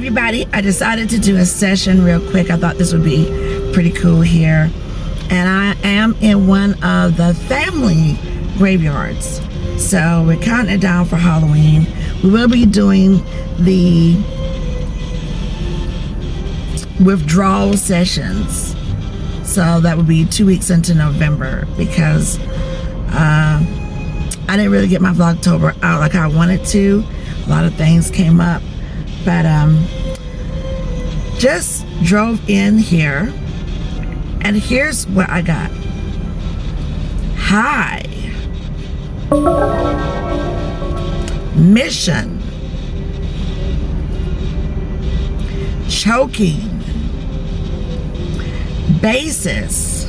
everybody, I decided to do a session real quick. I thought this would be pretty cool here. And I am in one of the family graveyards. So we're counting it down for Halloween. We will be doing the withdrawal sessions. So that would be 2 weeks into November, because I didn't really get my Vlogtober out like I wanted to. A lot of things came up. But just drove in here, and here's what I got. Hi. Mission. Choking. Basis.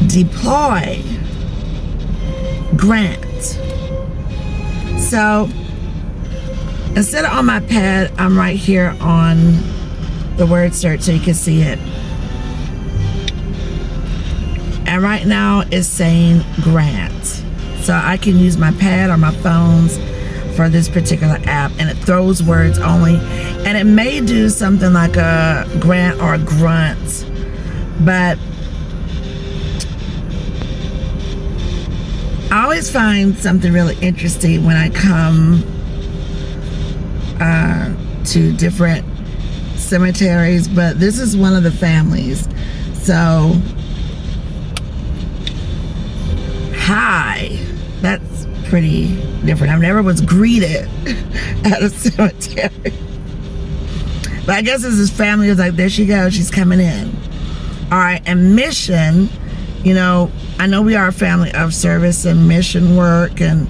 Deploy. Grant. So instead of on my pad, I'm right here on the word search so you can see it. And right now it's saying grant. So I can use my pad or my phones for this particular app, and it throws words only. And it may do something like a grant or a grunt, but I always find something really interesting when I come to different cemeteries, but this is one of the families. So hi, that's pretty different. I never was greeted at a cemetery, but I guess this is family. It's like, there she goes, she's coming in. All right. And mission, you know, I know we are a family of service and mission work and,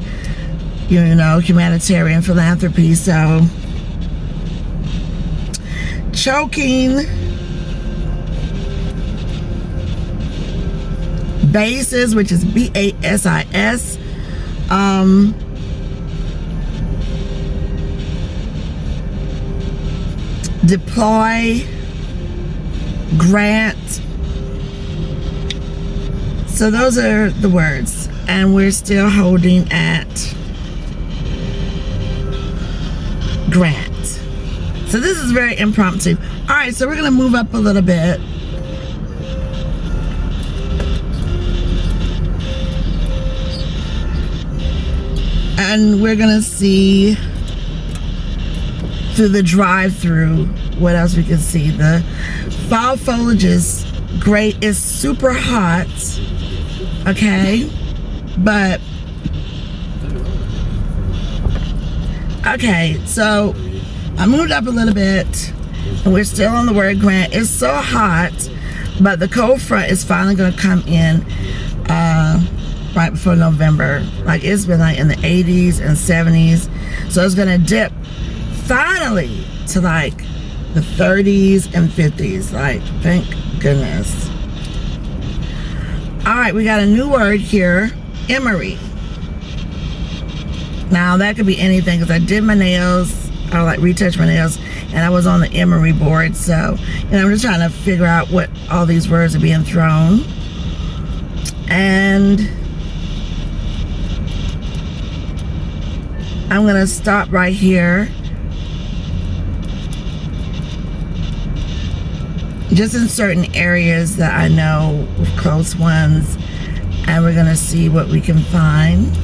you know, humanitarian philanthropy. So choking, basis, which is BASIS, deploy, grant. So those are the words, and we're still holding at grant. So this is very impromptu. All right, so we're gonna move up a little bit. And we're gonna see through the drive-through what else we can see. The fall foliage is great. It's super hot, okay? But okay, so I moved up a little bit, and we're still on the word grant. It's so hot, but the cold front is finally gonna come in right before November. Like, it's been like in the 80s and 70s, so it's gonna dip finally to like the 30s and 50s. Like, thank goodness. All right, we got a new word here, emery. Now that could be anything, because I did my nails, I like retouch my nails, and I was on the emery board. So, you know, I'm just trying to figure out what all these words are being thrown. And I'm gonna stop right here, just in certain areas that I know, close ones, and we're gonna see what we can find.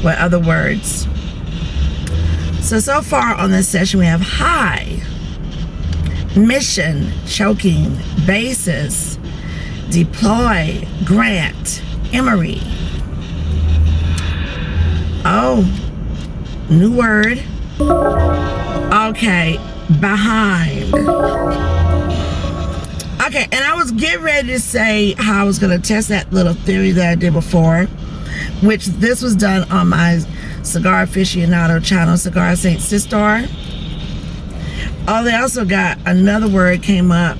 What other words? So far on this session we have high, mission, choking, basis, deploy, grant, emery. Oh, new word. Okay, behind. Okay, and I was getting ready to say how I was going to test that little theory that I did before, which this was done on my Cigar Aficionado channel, Cigar Saint Sistar. Oh, they also got another word came up,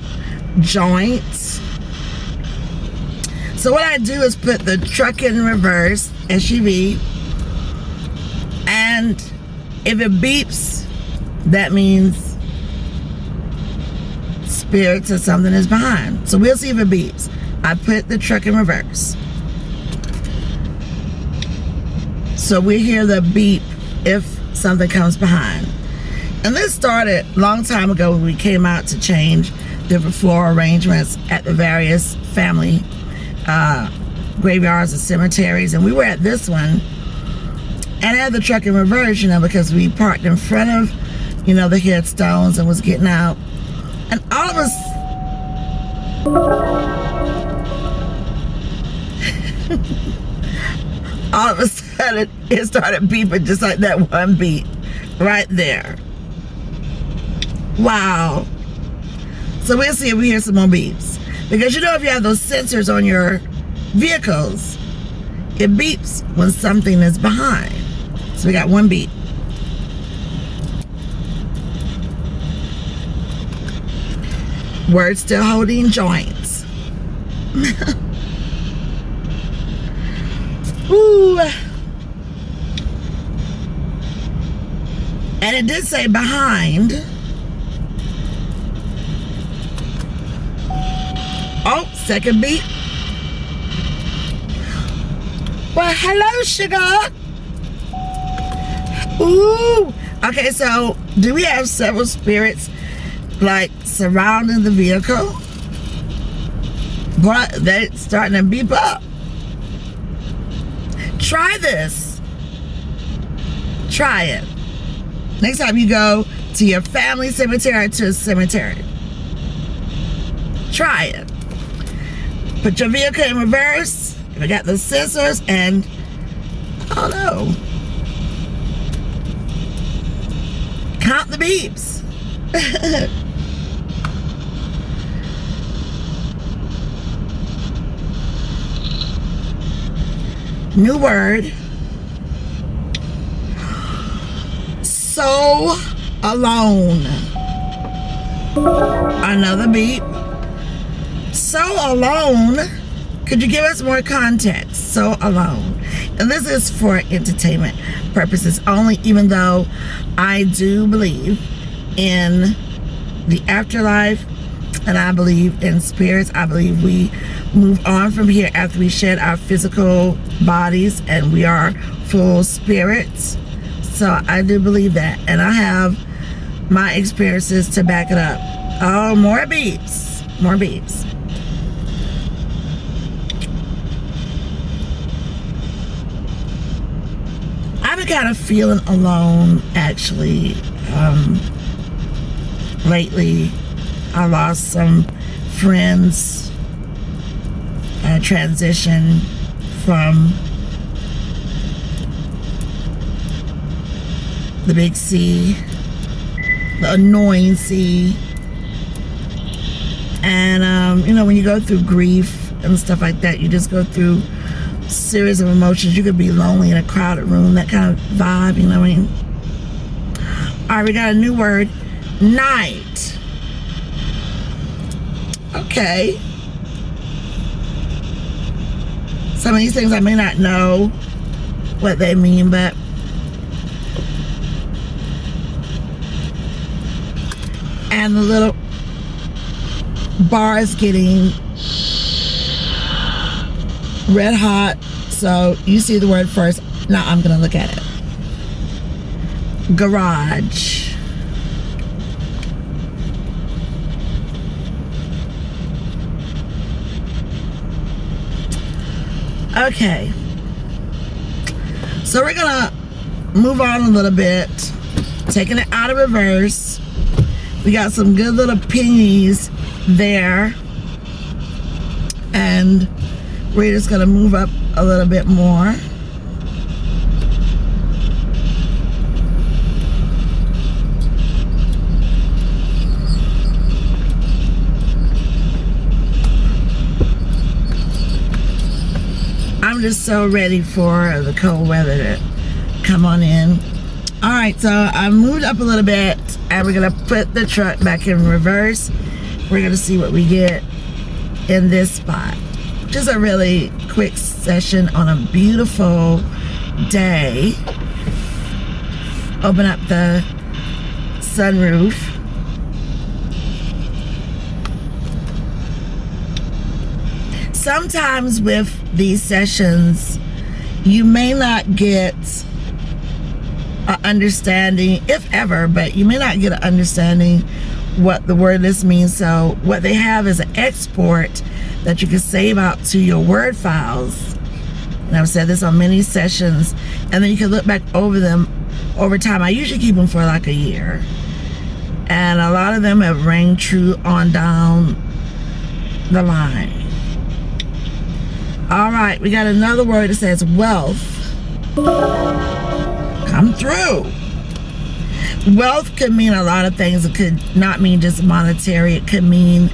joints. So what I do is put the truck in reverse, SUV, and if it beeps, that means spirits or something is behind. So we'll see if it beeps. I put the truck in reverse. So we hear the beep if something comes behind. And this started a long time ago when we came out to change different floor arrangements at the various family graveyards and cemeteries. And we were at this one and had the truck in reverse, because we parked in front of, the headstones and was getting out. And all of us, all of a sudden, it started beeping just like that one beep right there. Wow. So we'll see if we hear some more beeps. Because if you have those sensors on your vehicles, it beeps when something is behind. So we got one beep. Word still holding joints. Ooh. And it did say behind. Oh, second beat. Well, hello, sugar. Ooh. Okay, so do we have several spirits like surrounding the vehicle? But they're starting to beep up. Try this. Try it. Next time you go to your family cemetery or to a cemetery, try it. Put your vehicle in reverse. We got the sensors and I don't know. Count the beeps. New word. So alone. Another beep. So alone. Could you give us more context? So alone. And this is for entertainment purposes only, even though I do believe in the afterlife and I believe in spirits. I believe we move on from here after we shed our physical bodies and we are full spirits. So I do believe that, and I have my experiences to back it up. Oh, more beeps. More beeps. I've been kind of feeling alone, actually, lately. I lost some friends. I transitioned from the big C, the annoying C. And, when you go through grief and stuff like that, you just go through a series of emotions. You could be lonely in a crowded room, that kind of vibe, you know what I mean? All right, we got a new word, night. Okay. Some of these things I may not know what they mean, but and the little bar is getting red hot. So you see the word first. Now I'm gonna look at it. Garage. Okay, so we're gonna move on a little bit, taking it out of reverse. We got some good little pingies there, and we're just gonna move up a little bit more. I'm just so ready for the cold weather to come on in. All right, so I moved up a little bit and we're gonna put the truck back in reverse. We're gonna see what we get in this spot. Just a really quick session on a beautiful day. Open up the sunroof. Sometimes with these sessions, you may not get an understanding, if ever, but you may not get an understanding what the word list means. So what they have is an export that you can save out to your Word files. And I've said this on many sessions, and then you can look back over them over time. I usually keep them for like a year, and a lot of them have rang true on down the line. All right, we got another word that says wealth. Come through. Wealth could mean a lot of things. It could not mean just monetary. It could mean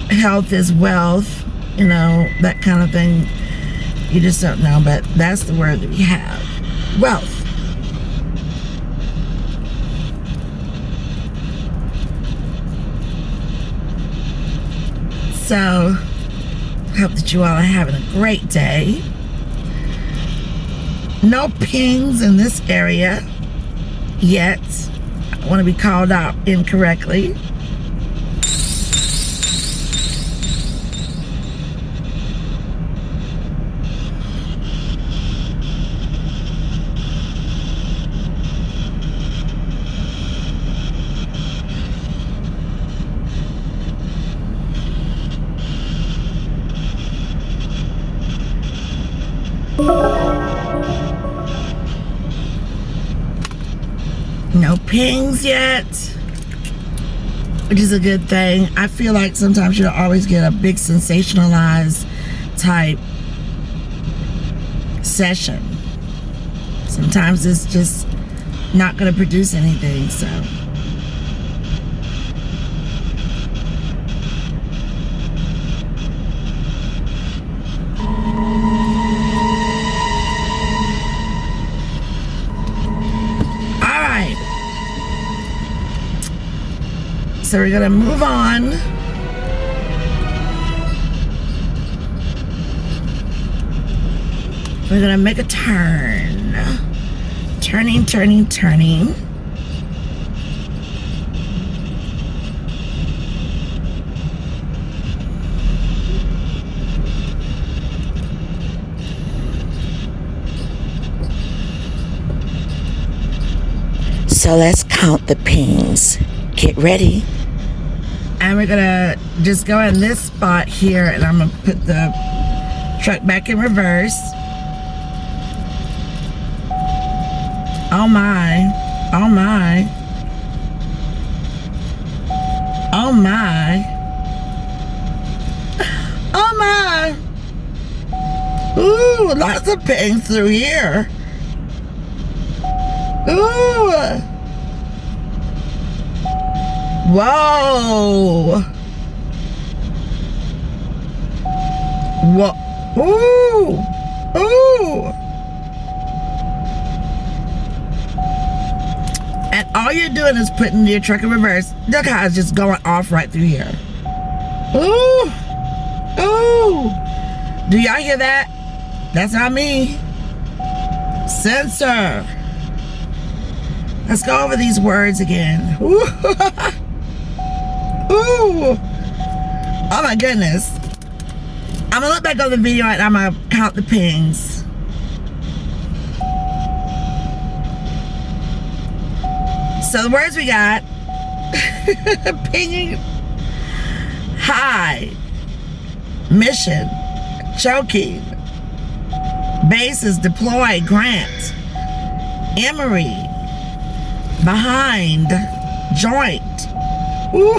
health is wealth, you know, that kind of thing. You just don't know, but that's the word that we have. Wealth. So, hope that you all are having a great day. No pings in this area yet. I want to be called out incorrectly. No pings yet, which is a good thing. I feel like sometimes you don't always get a big sensationalized type session. Sometimes it's just not going to produce anything, so. So we're gonna move on. We're gonna make a turn. Turning, turning, turning. So let's count the pings. Get ready. And we're gonna just go in this spot here, and I'm gonna put the truck back in reverse. Oh my, oh my, oh my, oh my. Ooh, lots of pings through here. Ooh. Whoa. Whoa. Ooh. Ooh. And all you're doing is putting your truck in reverse. Look how it's just going off right through here. Ooh. Ooh. Do y'all hear that? That's not me. Sensor. Let's go over these words again. Ooh. Ooh. Oh my goodness. I'm gonna look back on the video and I'm gonna count the pings. So the words we got. Pinging. High. Mission. Choking. Bases. Deploy. Grant. Emery. Behind. Joint. Ooh,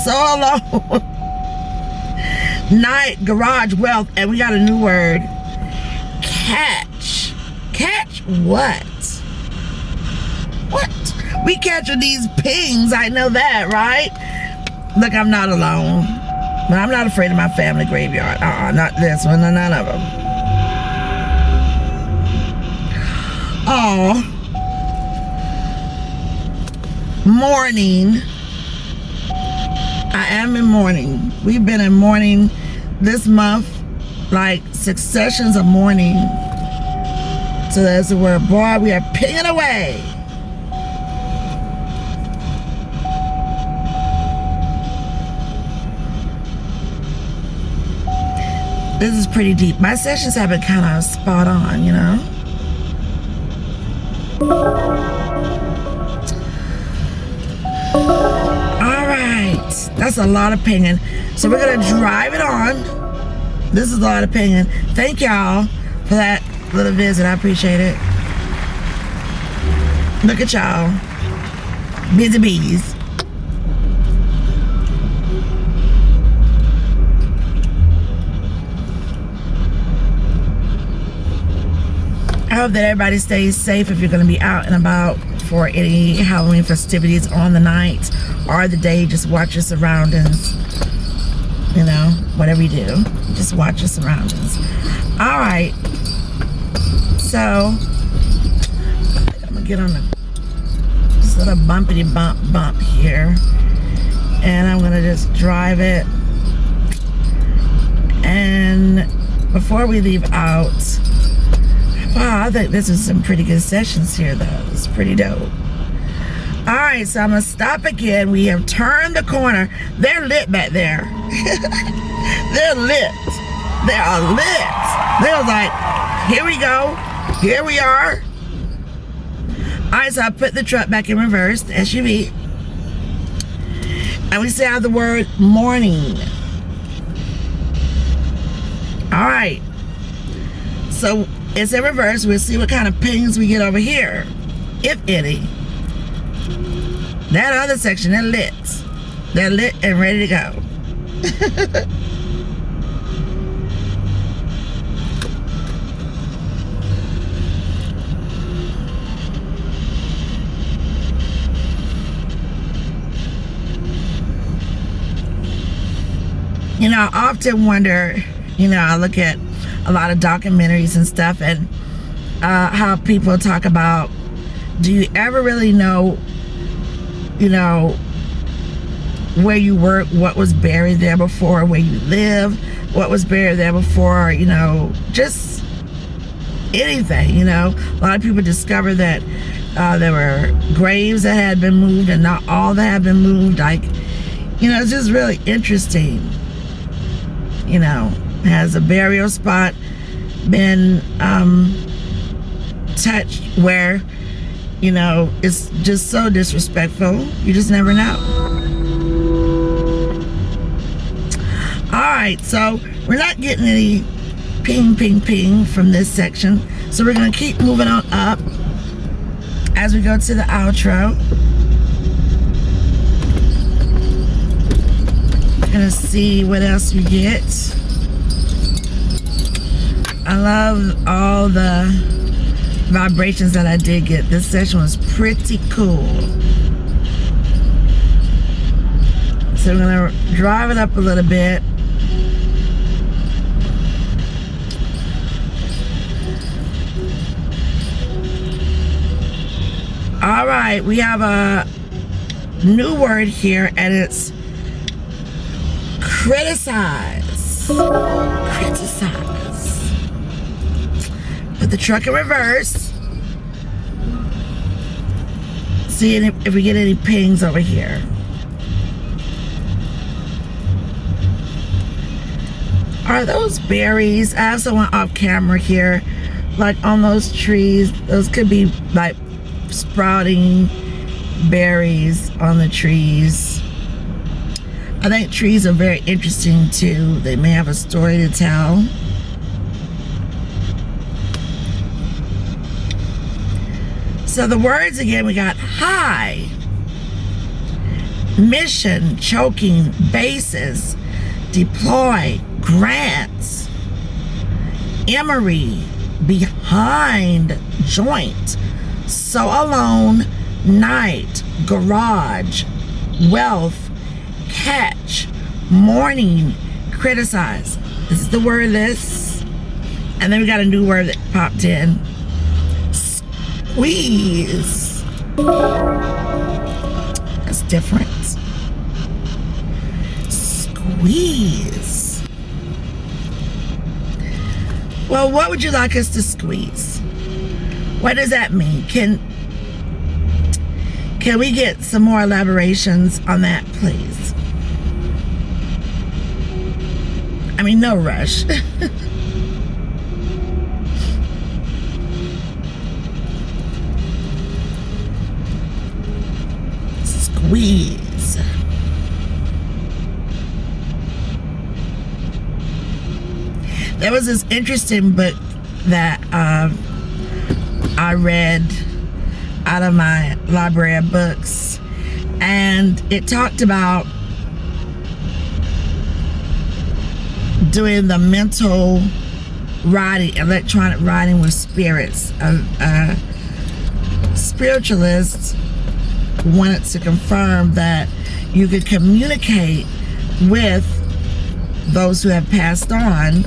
so alone. Night, garage, wealth, and we got a new word. Catch. Catch what? What? We catching these pings, I know that, right? Look, I'm not alone. But I'm not afraid of my family graveyard. Not this one, none of them. Oh. Mourning. I am in mourning. We've been in mourning this month, like successions of mourning. So that's the word. Boy, we are pinging away. This is pretty deep. My sessions have been kind of spot on, you know? All right. That's a lot of pinging. So we're going to drive it on. This is a lot of pinging. Thank y'all for that little visit. I appreciate it. Look at y'all. Busy bees. I hope that everybody stays safe if you're going to be out and about for any Halloween festivities on the night or the day. Just watch your surroundings. You know, whatever you do, just watch your surroundings. All right. So, I'm going to get on this little bumpity bump here. And I'm going to just drive it. And before we leave out, wow, I think this is some pretty good sessions here, though. It's pretty dope. All right, so I'm going to stop again. We have turned the corner. They're lit back there. They're lit. They are lit. They're like, here we go. Here we are. All right, so I put the truck back in reverse, the SUV. And we say out the word morning. All right. So it's in reverse. We'll see what kind of pings we get over here, if any. That other section, they're lit. They're lit and ready to go. You know, I often wonder, you know, I look at a lot of documentaries and stuff, and how people talk about, do you ever really know, you know, where you work, what was buried there before, where you live, what was buried there before, you know, just anything, you know. A lot of people discover that there were graves that had been moved and not all that had been moved. Like, you know, it's just really interesting. You know, has a burial spot been touched where, you know, it's just so disrespectful? You just never know. All right, so we're not getting any ping from this section, so we're gonna keep moving on up as we go to the outro. Gonna see what else we get. I love all the vibrations that I did get. This session was pretty cool. So I'm gonna drive it up a little bit. All right, we have a new word here, and it's criticize. Criticize. Put the truck in reverse. See if we get any pings over here. Are those berries? I have someone off camera here, like on those trees. Those could be like sprouting berries on the trees. I think trees are very interesting too. They may have a story to tell. So the words again, we got high, mission, choking, basis, deploy, grants, emery, behind, joint, so alone, night, garage, wealth, catch, morning, criticize. This is the word list. And then we got a new word that popped in. Squeeze. That's different. Squeeze. Well, what would you like us to squeeze? What does that mean? Can we get some more elaborations on that, please? I mean, no rush. Squeeze. There was this interesting book that I read out of my library of books, and it talked about doing the mental writing, electronic writing with spirits. Spiritualists wanted to confirm that you could communicate with those who have passed on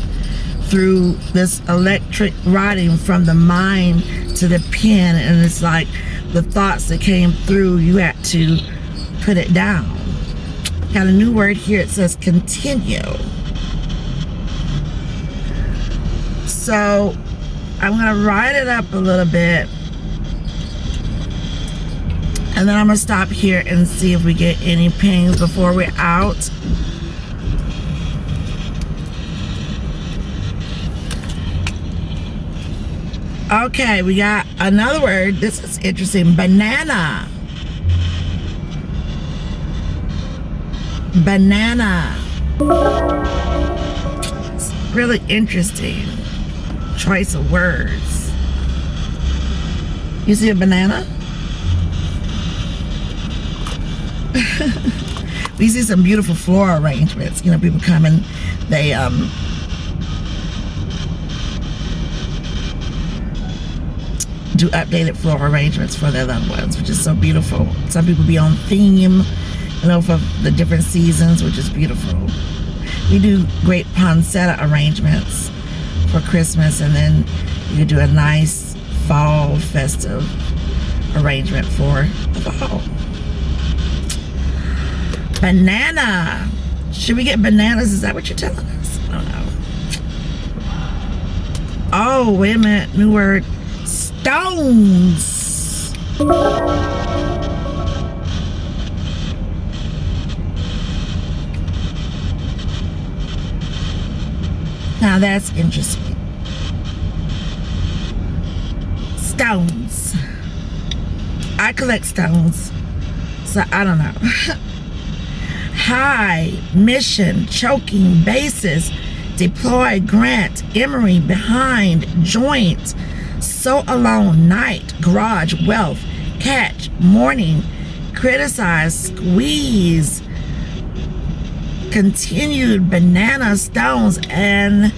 through this electric writing from the mind to the pen, and it's like the thoughts that came through, you had to put it down. Got a new word here. It says continue. So I'm gonna write it up a little bit, and then I'm gonna stop here and see if we get any pings before we're out. Okay, we got another word. This is interesting. Banana. Banana. It's really interesting choice of words. You see a banana? We see some beautiful floral arrangements. You know, people come and they do updated floral arrangements for their loved ones, which is so beautiful. Some people be on theme, you know, for the different seasons, which is beautiful. We do great poinsettia arrangements for Christmas, and then you do a nice fall festive arrangement for the fall. Banana. Should we get bananas? Is that what you're telling us? I don't know. Oh, wait a minute. New word. Stones. Now that's interesting. Stones. I collect stones, so I don't know. High, mission, choking, basis, deploy, grant, emery, behind, joint, so alone, night, garage, wealth, catch, morning, criticize, squeeze, continued, banana, stones, and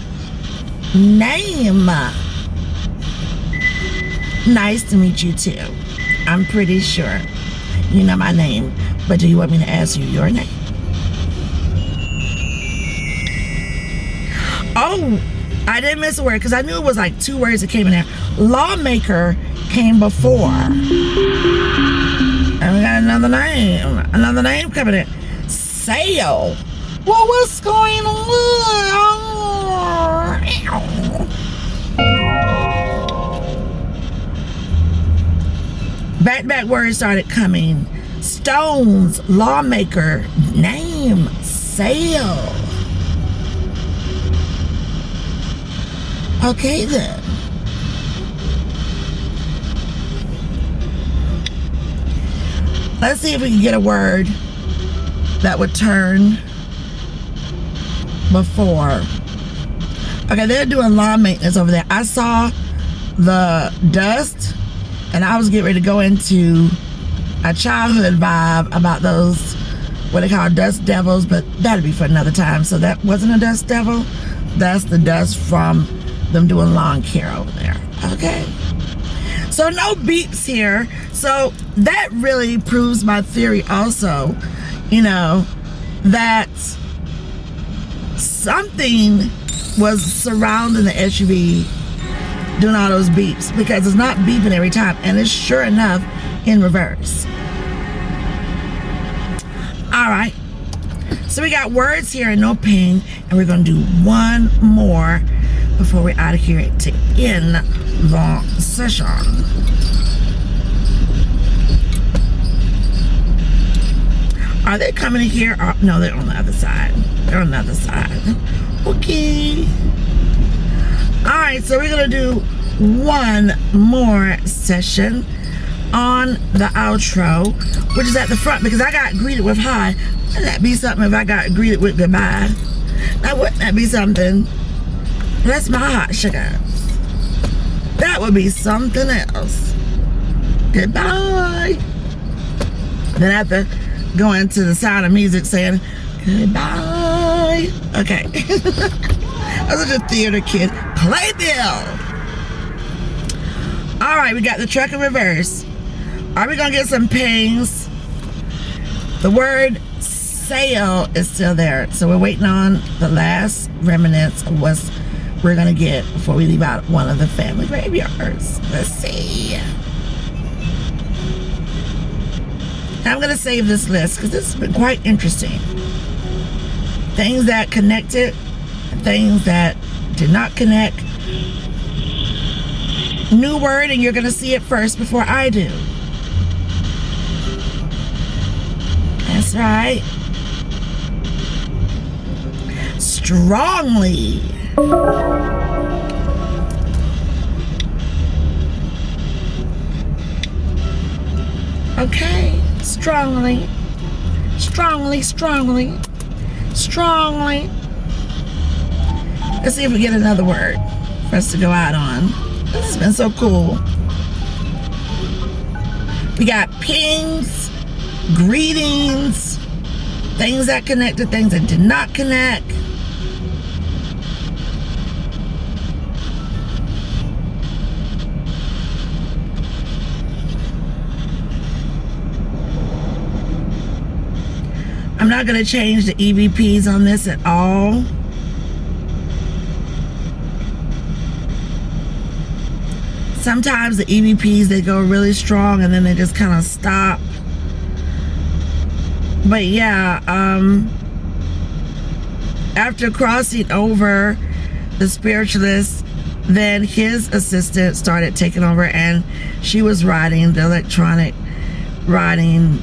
name. Nice to meet you too. I'm pretty sure you know my name, but do you want me to ask you your name? Oh, I didn't miss a word because I knew it was like 2 words that came in there. Lawmaker came before. And we got another name coming in. Sail. Well, what's going on? Back words started coming. Stones, lawmaker, name, sail. Okay then. Let's see if we can get a word that would turn before. Okay, they're doing lawn maintenance over there. I saw the dust, and I was getting ready to go into a childhood vibe about those, what they call dust devils, but that'll be for another time. So that wasn't a dust devil. That's the dust from them doing lawn care over there. Okay. So no beeps here. So that really proves my theory also, you know, that something was surrounding the SUV doing all those beeps, because it's not beeping every time, and it's sure enough in reverse. All right, so we got words here and no ping, and we're gonna do one more before we're out of here to end the session. Are they coming in here? Or, no, they're on the other side. They're on the other side. Okay. Alright, so we're gonna do one more session on the outro, which is at the front, because I got greeted with hi. Wouldn't that be something if I got greeted with goodbye? Now, wouldn't that be something? That's my hot sugar. That would be something else. Goodbye. Then I have to go into the Sound of Music saying goodbye. Okay. I was such a theater kid. Playbill. All right, we got the truck in reverse. Are we gonna get some pings? The word sail is still there, so we're waiting on the last remnants of what we're gonna get before we leave out one of the family graveyards. Let's see. I'm gonna save this list because this has been quite interesting. Things that connected, things that did not connect. New word, and you're gonna see it first before I do. That's right. Strongly. Okay. Strongly. Strongly, strongly. Strongly. Let's see if we get another word for us to go out on. This has been so cool. We got pings, greetings, things that connected, things that did not connect. I'm not going to change the EVPs on this at all. Sometimes the EVPs, they go really strong and then they just kind of stop. But yeah, after crossing over the spiritualist, then his assistant started taking over, and she was writing the electronic writing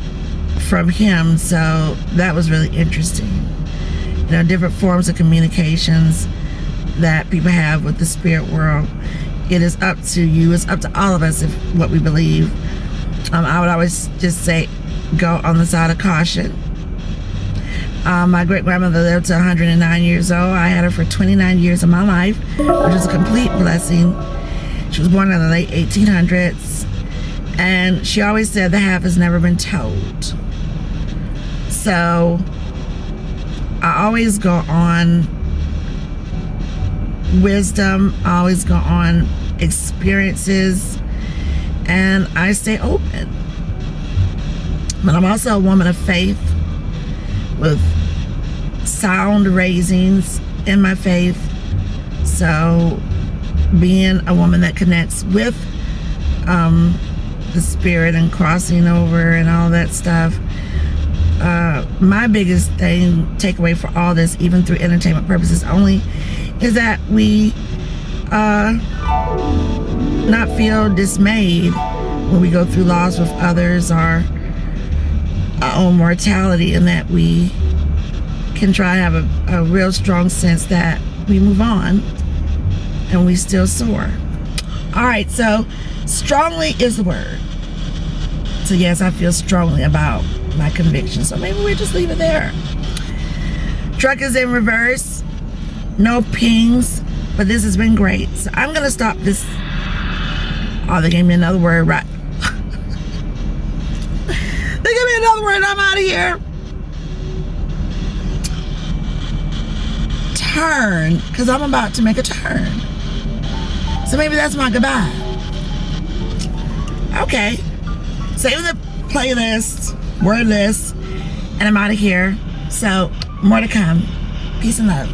from him. So that was really interesting. You know, different forms of communications that people have with the spirit world. It is up to you. It's up to all of us if what we believe. I would always just say, go on the side of caution. My great-grandmother lived to 109 years old. I had her for 29 years of my life, which is a complete blessing. She was born in the late 1800s, and she always said the half has never been told. So I always go on wisdom, I always go on experiences, and I stay open. But I'm also a woman of faith with sound raisings in my faith. So being a woman that connects with the spirit and crossing over and all that stuff, my biggest takeaway for all this, even through entertainment purposes only, is that we not feel dismayed when we go through loss with others or our own mortality, and that we can try to have a real strong sense that we move on and we still soar. All right, so strongly is the word. So yes, I feel strongly about my conviction, so maybe we just leave it there. Truck is in reverse, no pings, but this has been great. So I'm gonna stop this. Oh, they gave me another word, right? They gave me another word, I'm out of here. Turn, because I'm about to make a turn. So maybe that's my goodbye. Okay, saving the playlist, word list, and I'm out of here. So more to come. Peace and love.